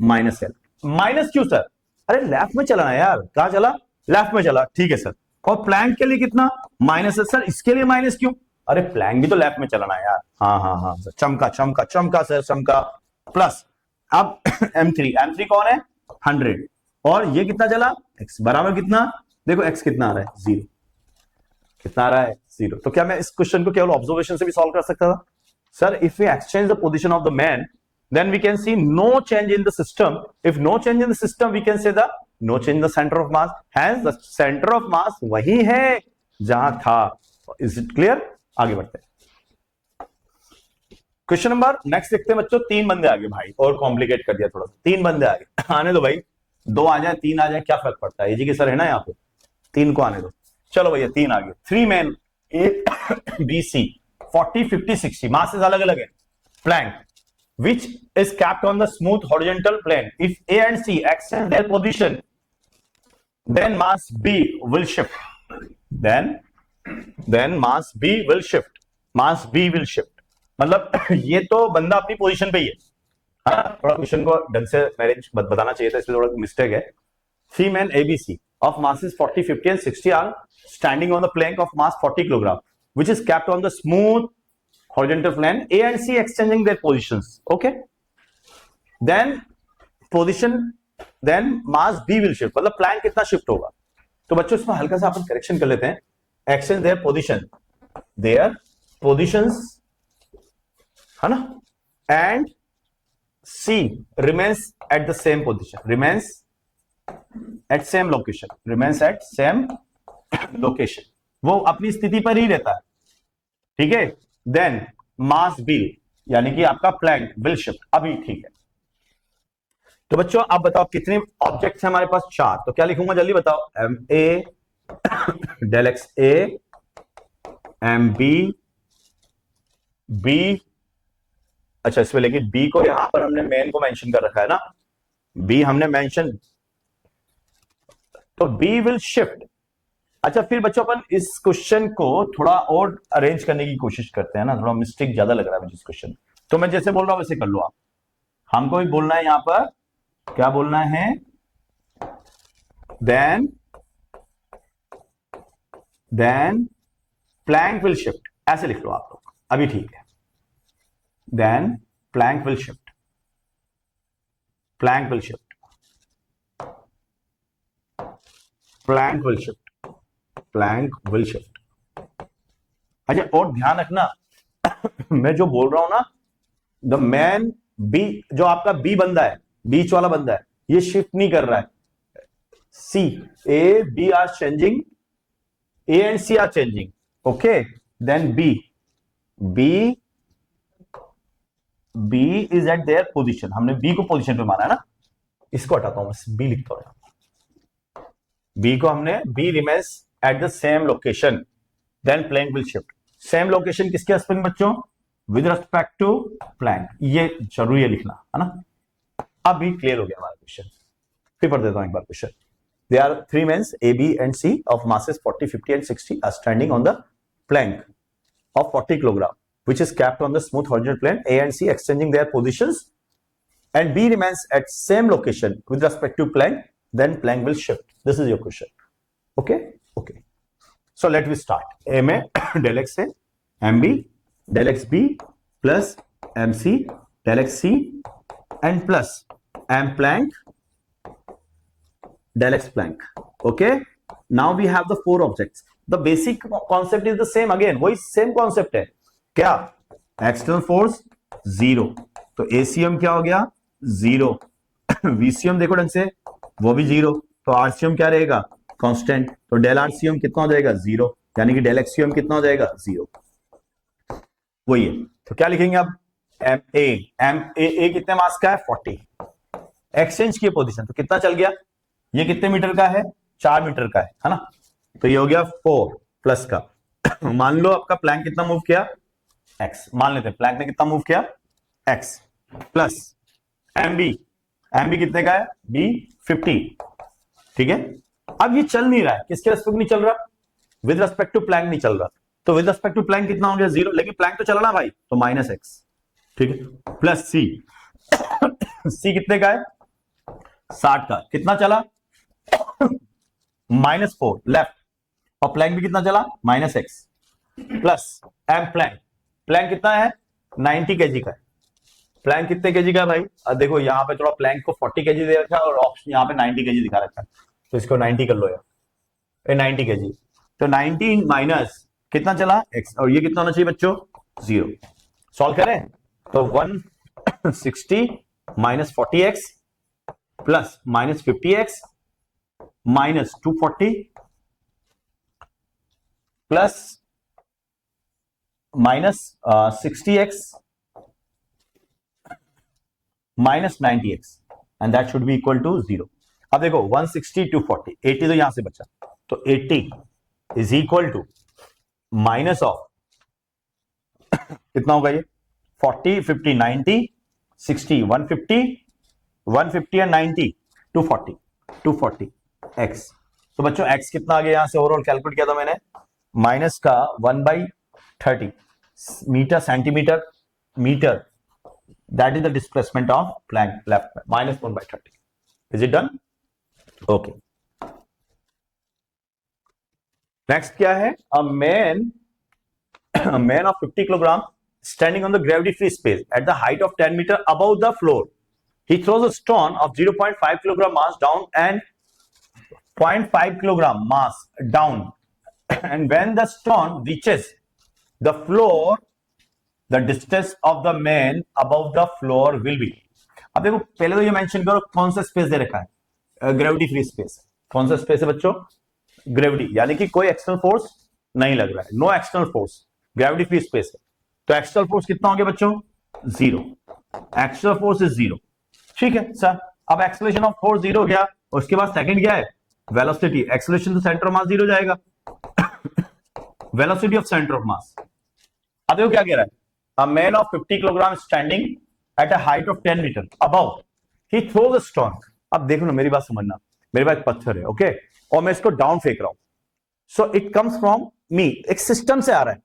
Minus L. माइनस क्यों सर? अरे लेफ्ट में चला ना यार। कहां चला? लेफ्ट में चला, ठीक है सर। और प्लैंक के लिए कितना? माइनस है सर। इसके लिए माइनस क्यों? अरे प्लैंक भी तो लेफ्ट में चला ना यार। हाँ हाँ हाँ सर, चमका चमका चमका सर, चमका। प्लस अब m3 कौन है? 100। और ये कितना चला? x बराबर कितना? देखो x कितना आ रहा है? 0। कितना आ रहा है? 0। तो क्या मैं इस क्वेश्चन को केवल ऑब्जर्वेशन से भी सॉल्व कर सकता था? Sir, if we exchange the position of the man, then we can see no change in the system. If no change in the system, we can say the no change in the center of mass. Hence, the center of mass वही है जहां था। Is it clear? आगे बढ़ते हैं। Question number next देखते हैं बच्चों। 3 बंदे आगे भाई, और कॉम्प्लिकेट कर दिया थोड़ा सा। 3 बंदे आगे, आने दो भाई। 2 आ जाए 3 आ जाए क्या फर्क पड़ता है? जी के सर है ना यहाँ पे, 3 को आने दो। चलो भैया 3 आगे। 3 man A B C 40 50 60 masses अलग अलग है। Plank which is kept on the smooth horizontal plane. If A and C exchange their position, then mass B will shift. Then mass B will shift. Mass B will shift. मतलब ये तो बंदा अपनी position पे ही है। हाँ, थोड़ा question को ढंग से मैनेज बताना चाहिए था, इसमें थोड़ा मिस्टेक है। 3 men ABC of masses 40 50 and 60 are standing on the plank of mass 40 kilogram, which is kept on the smooth horizontal plane. A and C exchanging their positions. Okay. Then mass B will shift. मतलब Planck कितना shift होगा? तो बच्चों इसमें हल्का सा अपन correction कर लेते हैं। Exchange their positions, है ना? And C remains at the same position. Remains at same location. वो अपनी स्थिति पर ही रहता है। ठीक है? Then mass B यानी कि आपका प्लैंक विल शिफ्ट। अभी ठीक है। तो बच्चों आप बताओ कितने ऑब्जेक्ट्स हैं हमारे पास? 4। तो क्या लिखूंगा जल्दी बताओ? M A del X A M B B. अच्छा इसमें लेकिन बी को यहां पर हमने मेन को मेंशन कर रखा है ना, बी हमने मेंशन, तो बी विल शिफ्ट। अच्छा फिर बच्चों अपन इस क्वेश्चन को थोड़ा और अरेंज करने की कोशिश करते हैं ना, थोड़ा मिस्टेक ज्यादा लग रहा है मुझे इस क्वेश्चन। तो मैं जैसे बोल रहा हूं वैसे कर लो आप। हमको भी बोलना है यहां पर, क्या बोलना है? देन प्लैंक विल शिफ्ट, ऐसे लिख लो आप लोग। अभी ठीक है। Then plank will shift, plank will shift, plank will shift, plank will shift. अच्छा और ध्यान रखना मैं जो बोल रहा हूं ना, द मैन बी, जो आपका बी बंदा है, बीच वाला बंदा है, ये शिफ्ट नहीं कर रहा है। C A B are changing, A and C are changing, okay. Then B is at their position, हमने बी को पोजीशन पे माना है ना। इसको हटाता हूं, बस बी लिखता हूं। बी को हमने, B remains at the same location, then plank will shift. Same location किसके रिस्पेक्ट बच्चों? With respect to plank. ये जरूरी है लिखना, है ना। अब भी क्लियर हो गया हमारा क्वेश्चन। फिर पढ़ देता हूं एक बार question. There are 3 men A, B and C of masses 40, 50 and 60 are standing on the plank of 40 kg, which is capped on the smooth horizontal plane. A and C exchanging their positions, and B remains at same location with respect to plank. Then plank will shift. This is your question. Okay. Okay. So let me start. A में del x है, mb del xb plus mc del xc and plus m plank del x plank. Okay. Now we have the 4 objects. The basic concept is the same again. वही same concept है। क्या? External force 0, तो ACM क्या हो गया? 0। VCM देखो ढंग से, वो भी 0, तो RCM क्या रहेगा? कांस्टेंट। तो डेल RCM कितना हो जाएगा? 0, यानी कि डेल XCM कितना हो जाएगा? 0। वही है। तो क्या लिखेंगे अब? एम ए कितने मास का है? 40। एक्सचेंज की पोजीशन, तो कितना चल गया? ये कितने मीटर का है? 4 मीटर का है ना। तो ये हो गया 4 प्लस का मान लो आपका प्लैंक कितना मूव किया? x। मान लेते हैं प्लैंक ने कितना मूव किया? x प्लस एमबी कितने का है? b 50। ठीक है। अब ये चल नहीं रहा है, किसके रेस्पेक्ट नहीं चल रहा? विद रेस्पेक्ट टू प्लैंक नहीं चल रहा। तो विद रेस्पेक्ट टू प्लैंक कितना हो गया? 0, लेकिन प्लैंक तो चला ना भाई, तो -x। ठीक है। प्लस c c कितने का है? 60 का। कितना चला? -4 लेफ्ट, और प्लैंक भी कितना चला? -x प्लस एम प्लैंक कितना है? 90 kg का है। प्लैंक कितने kg का है भाई? अब देखो यहां पे थोड़ा प्लैंक को 40 kg दे रखा है और ऑप्शन यहां पे 90 kg दिखा रखा है, तो इसको 90 कर लो यार, ये 90 kg। तो 90 माइनस कितना चला? x, और ये कितना होना चाहिए बच्चों? 0। सॉल्व करें तो 160 minus 40x plus minus 50x minus 240 plus minus 60x minus 90x, and that should be equal to 0। अब देखो 160 240, 80 तो यहां से बचा, तो 80 is equal to minus of कितना होगा ये? 40 50 90 60 150 एंड 90 240 x। तो बच्चों x कितना आ गया? यहां से ओवरऑल कैलकुलेट किया था मैंने, माइनस का 1/30 metre centimetre metre, that is the displacement of plank left में, -1/30। Is it done? Okay. Next क्या है? A man of 50 kilogram standing on the gravity free space at the height of 10 meter above the floor. He throws a stone of 0.5 kilogram mass down and 0.5 kilogram mass down, and when the stone reaches the floor, the distance of the man above the floor will be। अब देखो पहले तो ये mention करो कौन सा space दे रखा है? Gravity free space. कौन सा स्पेस है बच्चों? ग्रेविटी, यानी कि कोई एक्सटर्नल फोर्स नहीं लग रहा है, no external force, gravity free space है। तो एक्सटर्नल फोर्स कितना हो गया बच्चों? Zero, actual force is zero. ठीक है सर, अब एक्सेलरेशन ऑफ फोर्स जीरो हो गया, उसके बाद सेकंड क्या है, वेलोसिटी। एक्सेलरेशन तो सेंटर ऑफ मास जीरो जाएगा, velocity of centre of mass. अब देखो क्या कह रहा है, a man of 50 kilogram standing at a height of 10 metre above, he throws a stone. अब देखो ना, मेरी बात समझना, मेरे पास एक पत्थर है, ओके, और मैं इसको डाउन फेंक रहा हूं, so it comes from me, एक सिस्टम से आ रहा है।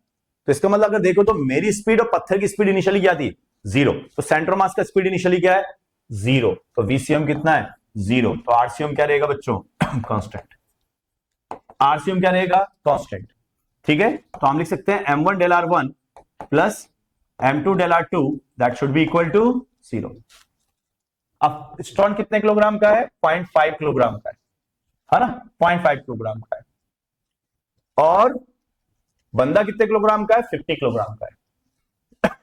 तो इसका मतलब अगर देखो तो मेरी स्पीड और पत्थर की स्पीड इनिशियली क्या थी, जीरो। तो सेंटर मास का स्पीड इनिशियली क्या है, जीरो। तो वीसीएम कितना है, जीरो। तो आरसीएम क्या रहेगा बच्चों, कांस्टेंट। आरसीएम क्या रहेगा, कांस्टेंट। ठीक है, तो हम लिख सकते हैं m1 del r1 plus m2 del r2 that should be equal to zero. अब स्टोन कितने किलोग्राम का है, 0.5 किलोग्राम का है ना, 0.5 किलोग्राम का है। और बंदा कितने किलोग्राम का है, 50 किलोग्राम का है।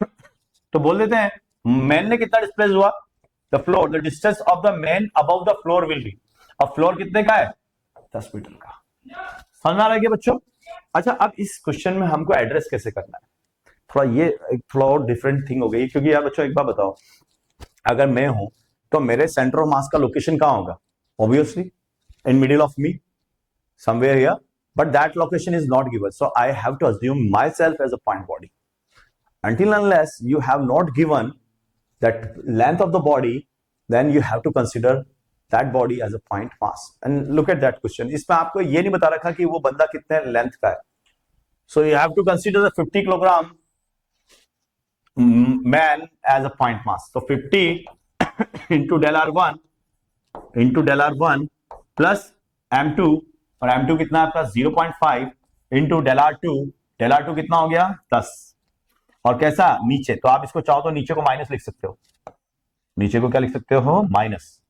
तो बोल देते हैं मैन ने कितना डिस्प्लेस हुआ, the floor, the distance of the man above the floor will be. अब फ्लोर कितने का है, 10 मीटर का। समझ में आ रहा है बच्चों। अच्छा, अब इस क्वेश्चन में हमको एड्रेस कैसे करना है, थोड़ा ये थोड़ा और डिफरेंट थिंग हो गई, क्योंकि यार बच्चों एक बात बताओ, अगर मैं हूं तो मेरे सेंटर ऑफ मास का लोकेशन कहां होगा, obviously in middle of me, somewhere here, but that location is not given, so I have to assume myself as a point body. Until unless you have not given that length of the body, then you have to consider that body as a point mass. And look at that question, इसमें आपको ये नहीं बता रखा कि वो बंदा कितने लेंथ का है, so you have to consider the 50 kilogram man as a point mass. So 50 into del r1 plus m2, और m2 कितना है आपका 0.5 इंटू डेल r2 कितना हो गया 10, और कैसा नीचे, तो आप इसको चाहो तो नीचे को माइनस लिख सकते हो, नीचे को क्या लिख सकते हो, minus,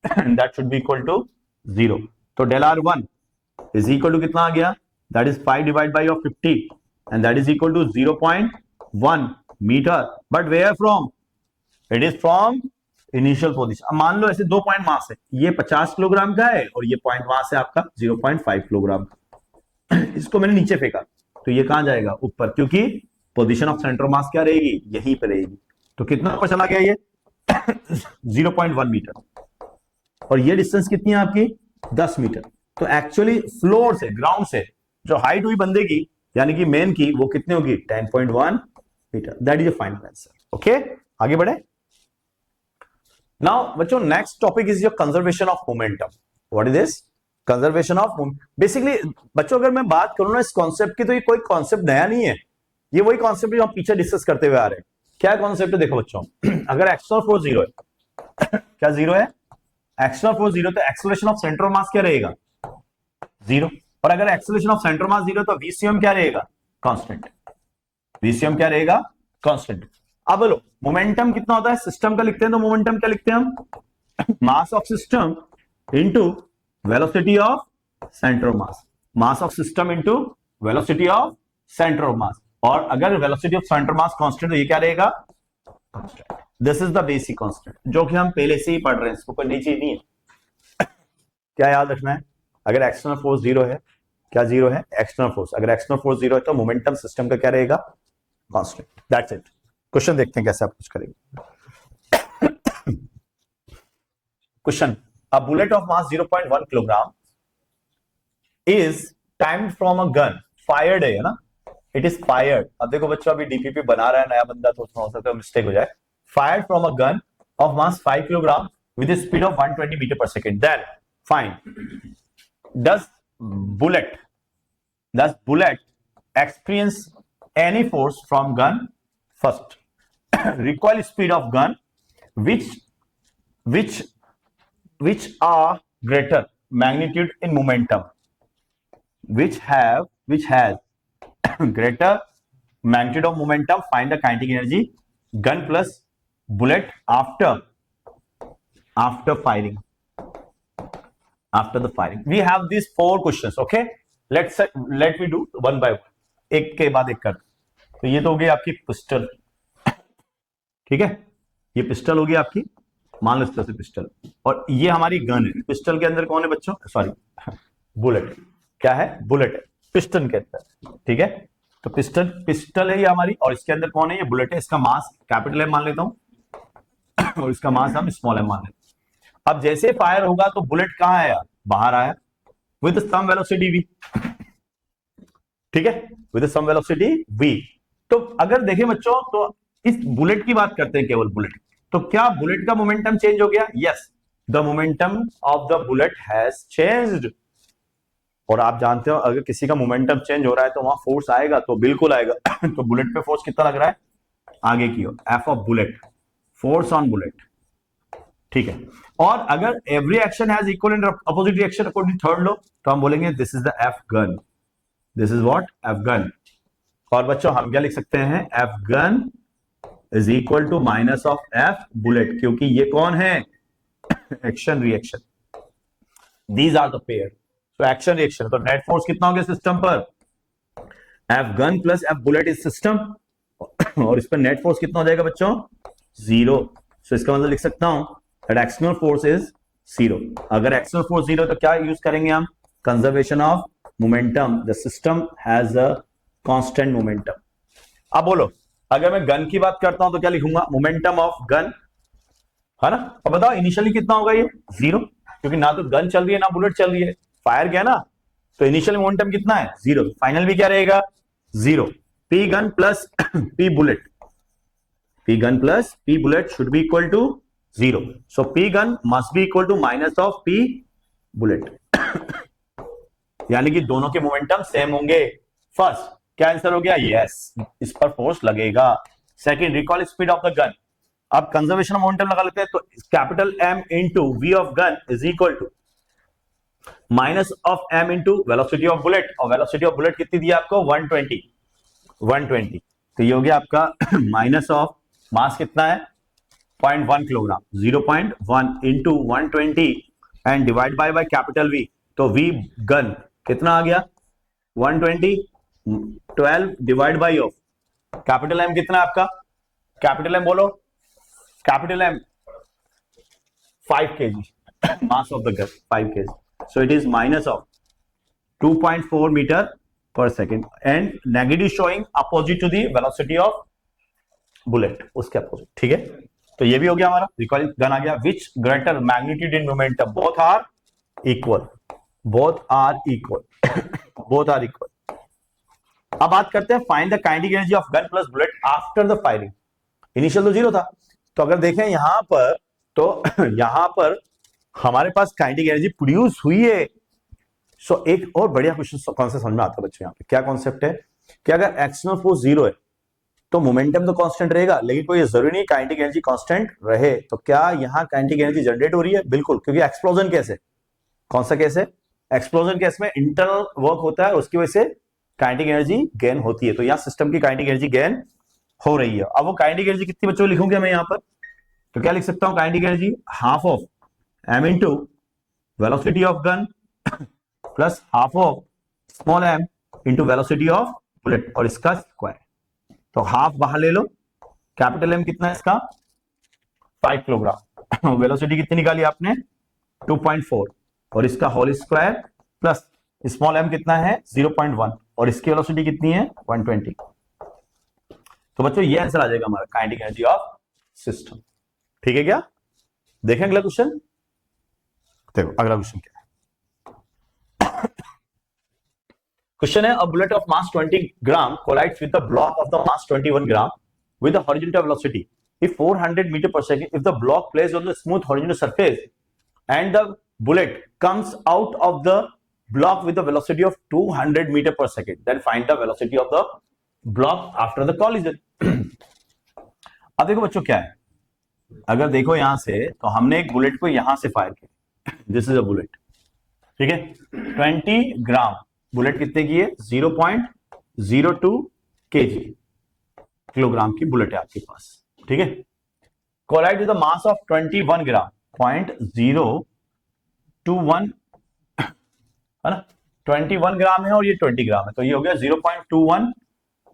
that should be equal to 0। तो del r1 is equal to कितना आ गया, that is 5 divide by 50 and that is equal to 0.1 metre, but where from, it is from initial position. अब मान लो ऐसे दो पॉइंट मास है, ये 50 किलोग्राम का है और ये पॉइंट मास है आपका 0.5 किलोग्राम का। इसको मैंने नीचे फेंका, तो ये कहां जाएगा, ऊपर, क्योंकि पोजीशन ऑफ सेंटर मास क्या रहेगी, यहीं पे रहेगी। तो कितना ऊपर चला गया ये 0.1 मीटर, और ये डिस्टेंस कितनी है आपकी 10 मीटर। तो एक्चुअली फ्लोर से, ग्राउंड से जो हाइट हुई बंदे की, यानी कि मेन की, वो कितनी होगी 10.1 metre. That is a final answer. Okay, आगे बढ़े। नाउ बच्चों, next topic is your conservation of momentum. What is this, conservation of basically बच्चों, अगर मैं बात करूं ना इस कॉन्सेप्ट की, तो ये कोई कॉन्सेप्ट नया नहीं है, ये वही कॉन्सेप्ट जो हम पीछे डिस्कस करते हुए आ रहे हैं। क्या कॉन्सेप्ट है, देखो बच्चों, अगर एक्सटर्नल फोर्स जीरो है, क्या जीरो है, एक्सटर्नल फोर्स जीरो, तो acceleration of centre of mass क्या रहेगा, जीरो। और अगर acceleration of centre mass zero, तो वीसीएम क्या रहेगा, कांस्टेंट। वीसीएम क्या रहेगा, कांस्टेंट। अब बोलो मोमेंटम कितना होता है, सिस्टम का लिखते हैं तो मोमेंटम क्या लिखते हैं हम, mass of system into velocity of centre of mass, mass of system into velocity of centre of मास। और अगर velocity of centre mass constant, तो ये क्या रहेगा, constant. This is the basic constant, जो कि हम पहले से ही पढ़ रहे हैं, इसको कोई नई चीज नहीं है। क्या याद रखना है, अगर एक्सटर्नल फोर्स जीरो है, क्या जीरो है, एक्सटर्नल फोर्स, अगर एक्सटर्नल फोर्स जीरो है तो मोमेंटम सिस्टम का क्या रहेगा, कांस्टेंट। That's it. क्वेश्चन देखते हैं कैसे आप कुछ करेंगे। Question, a bullet of mass 0.1 kilogram is timed from a gun, fired है ना, इट इज फायर्ड। अब देखो बच्चों, अभी डीपीपी बना रहा है नया बंदा, तो हो सकता है मिस्टेक हो जाए। Fired from a gun of mass 5 kilogram with speed of 120 metre per second, then find does bullet experience any force from gun, first recoil speed of gun, which are greater magnitude in momentum, which has greater magnitude of momentum, find the kinetic energy gun plus bullet after firing. After the firing, we have these 4 questions. Okay, let me do one by one, एक के बाद एक कर। तो ये तो हो गई आपकी पिस्टल, ठीक है, ये पिस्टल होगी आपकी, मान लो इस तरह से पिस्टल, और ये हमारी गन है। पिस्टल के अंदर कौन है बच्चों, सॉरी बुलेट, क्या है, बुलेट है पिस्टन के अंदर, ठीक है। तो पिस्टल है ये हमारी, और इसके अंदर कौन है, ये बुलेट है। इसका मास कैपिटल एम मान लेता हूं और इसका मास हम स्मॉल एम मान लेते हैं। अब जैसे फायर होगा तो बुलेट कहां आया, बाहर आया, विद सम वेलोसिटी v, ठीक है, विद सम वेलोसिटी v। तो अगर देखें बच्चों, तो इस बुलेट की बात करते हैं, केवल बुलेट, तो क्या बुलेट का मोमेंटम चेंज हो गया? Yes, the momentum of the bullet has changed. और आप जानते हो अगर किसी का मोमेंटम चेंज हो रहा है तो वहां फोर्स आएगा, तो बिल्कुल आएगा। तो बुलेट पे फोर्स कितना लग रहा है, आगे की ओर, F of bullet, force on bullet, ठीक है। और अगर every action has equal and opposite reaction according third law, तो हम बोलेंगे this is the F gun, this is what, F gun. और बच्चों हम क्या लिख सकते हैं, F gun is equal to minus of F bullet, क्योंकि ये कौन है, action reaction, these are the pair, तो एक्शन रिएक्शन। तो नेट फोर्स कितना हो गया सिस्टम पर, F gun plus F bullet is system, और इस पर नेट फोर्स कितना हो जाएगा बच्चों, 0। सो इसका मतलब लिख सकता हूं दैट एक्सटर्नल फोर्स इज 0। अगर एक्सटर्नल फोर्स 0 तो क्या यूज करेंगे हम, conservation of momentum, the system has a constant momentum. अब बोलो, अगर मैं गन की बात करता हूं तो क्या लिखूंगा, मोमेंटम ऑफ गन, है ना। अब बताओ इनिशियली कितना होगा ये, 0, क्योंकि ना तो गन चल रही है ना बुलेट चल रही है, फायर गया ना, तो इनिशियल मोमेंटम कितना है, 0। फाइनल भी क्या रहेगा, 0। P gun plus P bullet, P gun plus P bullet should be equal to 0। So P gun must be equal to minus of P bullet, यानी कि दोनों के मोमेंटम सेम होंगे। फर्स्ट क्या आंसर हो गया, यस, इस पर फोर्स लगेगा। Second, recall speed of the gun, अब कंजर्वेशन ऑफ मोमेंटम लगा लेते हैं, तो capital M into V of gun is equal to minus of M into velocity of bullet, और वेलोसिटी ऑफ बुलेट कितनी दी है आपको, 120। तो ये हो गया आपका माइनस ऑफ मास कितना है, 0.1 kilogram, 0.1 into 120 and divide by capital V, तो वी गन कितना आ गया, 120, 12 divide by of capital M कितना है आपका, कैपिटल एम बोलो, capital M 5 kg, mass of the gun 5 kg, so it is minus of 2.4 meter per second and negative showing opposite to the velocity of bullet, उसके opposite, ठीक है। तो ये भी हो गया हमारा, रिकॉइल गन आ गया। Which greater magnitude in momentum, both are equal, both are equal, both are equal. अब बात करते हैं find the kinetic energy of gun plus bullet after the firing. Initial तो 0 था, तो अगर देखें यहां पर, तो यहां पर हमारे पास काइनेटिक एनर्जी प्रोड्यूस हुई है। सो एक और बढ़िया क्वेश्चन कौन सा समझ में आता है बच्चों, यहाँ पे क्या कॉन्सेप्ट है कि अगर एक्सटर्नल फोर्स 0 है तो मोमेंटम तो कांस्टेंट रहेगा, लेकिन कोई जरूरी नहीं काइनेटिक एनर्जी कांस्टेंट रहे। तो क्या यहाँ काइनेटिक एनर्जी जनरेट हो रही है, बिल्कुल, क्योंकि एक्सप्लोजन केस है। कौन सा केस है, एक्सप्लोजन केस में इंटरनल वर्क होता है, उसकी वजह से काइनेटिक एनर्जी गेन होती है। तो यहाँ सिस्टम की काइनेटिक एनर्जी गेन हो रही है। अब वो काइनेटिक एनर्जी कितनी बच्चों लिखूंगा मैं यहाँ पर, तो क्या लिख सकता हूँ, kinetic energy half of m into velocity of gun plus half of small m into velocity of bullet, और इसका स्क्वायर। तो हाफ बाहर ले लो, कैपिटल M कितना है इसका, 5 किलोग्राम, वेलोसिटी कितनी निकाली आपने, 2.4, और इसका whole square plus small m कितना है, 0.1, और इसकी वेलोसिटी कितनी है, 120। तो बच्चों ये आंसर आ जाएगा हमारा काइनेटिक एनर्जी ऑफ सिस्टम, ठीक है क्या। देखें अगला क्वेश्चन, देखो अगला क्वेश्चन क्या है। क्वेश्चन है, a bullet of mass 20 gram collides with the block of the mass 21 gram with the horizontal velocity if 400 meter per second, if the block placed on the smooth horizontal surface and the bullet comes out of the block with the velocity of 200 meter per second, then find the velocity of the block after the collision. अब देखो बच्चों क्या है, अगर देखो यहां से, तो हमने एक बुलेट को यहां से फायर किया, दिस इज अ बुलेट, ठीक है, 20 ग्राम बुलेट कितने की है, 0.02 kg, किलोग्राम की बुलेट है आपके पास, ठीक है। Collide with the mass of 21 gram, 0.021, है ना, 21 ग्राम है और ये 20 ग्राम है, तो ये हो गया 0.21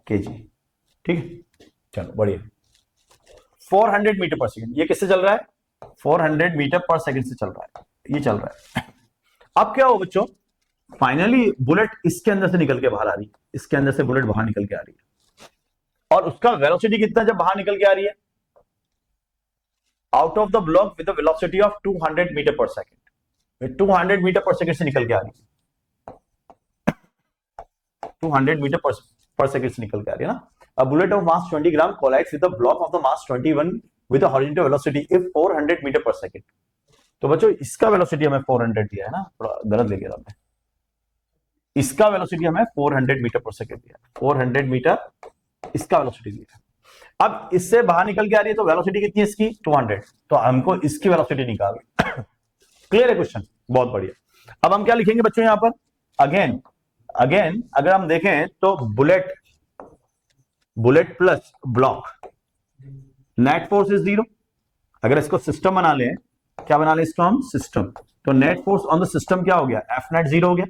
kg, ठीक है। चलो बढ़िया, 400 मीटर पर सेकंड, ये किससे चल रहा है, 400 मीटर पर सेकंड से चल रहा है, ये चल रहा है। अब क्या हो बच्चों, फाइनली बुलेट इसके अंदर से निकल के बाहर आ रही है, इसके अंदर से बुलेट बाहर निकल के आ रही है, और उसका वेलोसिटी कितना जब बाहर निकल के आ रही है, out of the block with the velocity of 200 meter per second, 200 meter per second से निकल के आ रही है, 200 मीटर पर सेकेंड से निकल के आ रही है ना। A bullet of mass 20 gram collides with a block of the mass 21 with a horizontal velocity if 400 metre per second. तो बच्चों इसका वेलोसिटी हमें 400 दिया है ना, थोड़ा गलत लिख दिया हमने, इसका वेलोसिटी हमें 400 मीटर पर सेकेंड दिया, 400 मीटर इसका वेलोसिटी दिया है। अब इससे बाहर निकल के आ रही है तो वेलोसिटी कितनी है इसकी 200, तो हमको इसकी वेलोसिटी निकालनी। क्लियर है क्वेश्चन, बहुत बढ़िया। अब हम क्या लिखेंगे बच्चों यहां पर, अगेन अगर हम देखें तो bullet plus block, net force is 0। अगर इसको सिस्टम बना लें, क्या बना लें इसको हम सिस्टम, तो net force on the system क्या हो गया, एफ नेट 0 हो गया।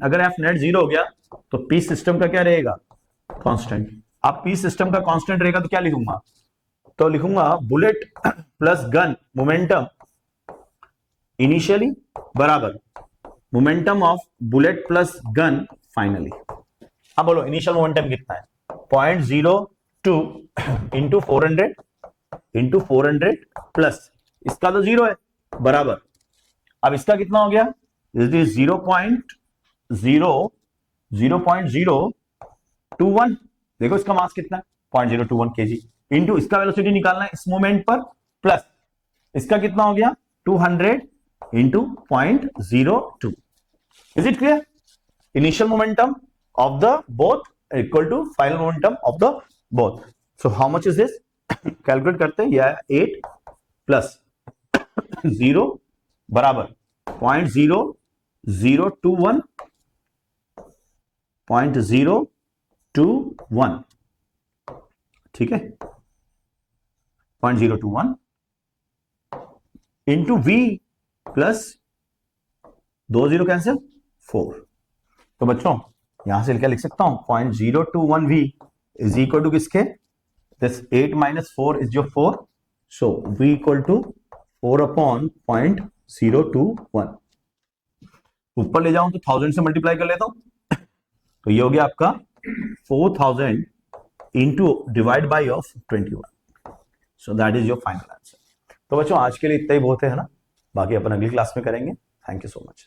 अगर एफ नेट 0 हो गया तो पी सिस्टम का क्या रहेगा, कांस्टेंट। अब पी सिस्टम का कांस्टेंट रहेगा तो क्या लिखूंगा, तो लिखूंगा bullet plus gun momentum initially बराबर momentum of bullet plus gun finally. अब बोलो इनिशियल मोमेंटम कितना है, 0.02 इंटू 400 प्लस इसका तो 0 है बराबर, अब इसका कितना हो गया, 0.021, देखो इसका मास कितना है 0.021 kg, इंटू इसका वेलोसिटी निकालना है इस मोमेंट पर, प्लस इसका कितना हो गया 200 into 0.02। Is it clear, initial momentum of the both equal to final momentum of the both. So how much is this, calculate करते हैं, यह 8 प्लस 0 बराबर 0.021, ठीक है, 0.021 इंटू वी प्लस 2 0 कैंसिल 4। तो बच्चों यहां से क्या लिख सकता हूं, 0.021 v इज इक्वल टू किसके, दिस 8 माइनस 4 इज योर 4, सो v इक्वल टू 4 अपॉन 0.021। ऊपर ले जाऊं तो 1000 से मल्टीप्लाई कर लेता हूं, तो ये हो गया आपका 4000 into divide by of 21, so that is your final answer. तो बच्चों आज के लिए इतना ही बहुत है ना, बाकी अपन अगली क्लास में करेंगे। Thank you so much.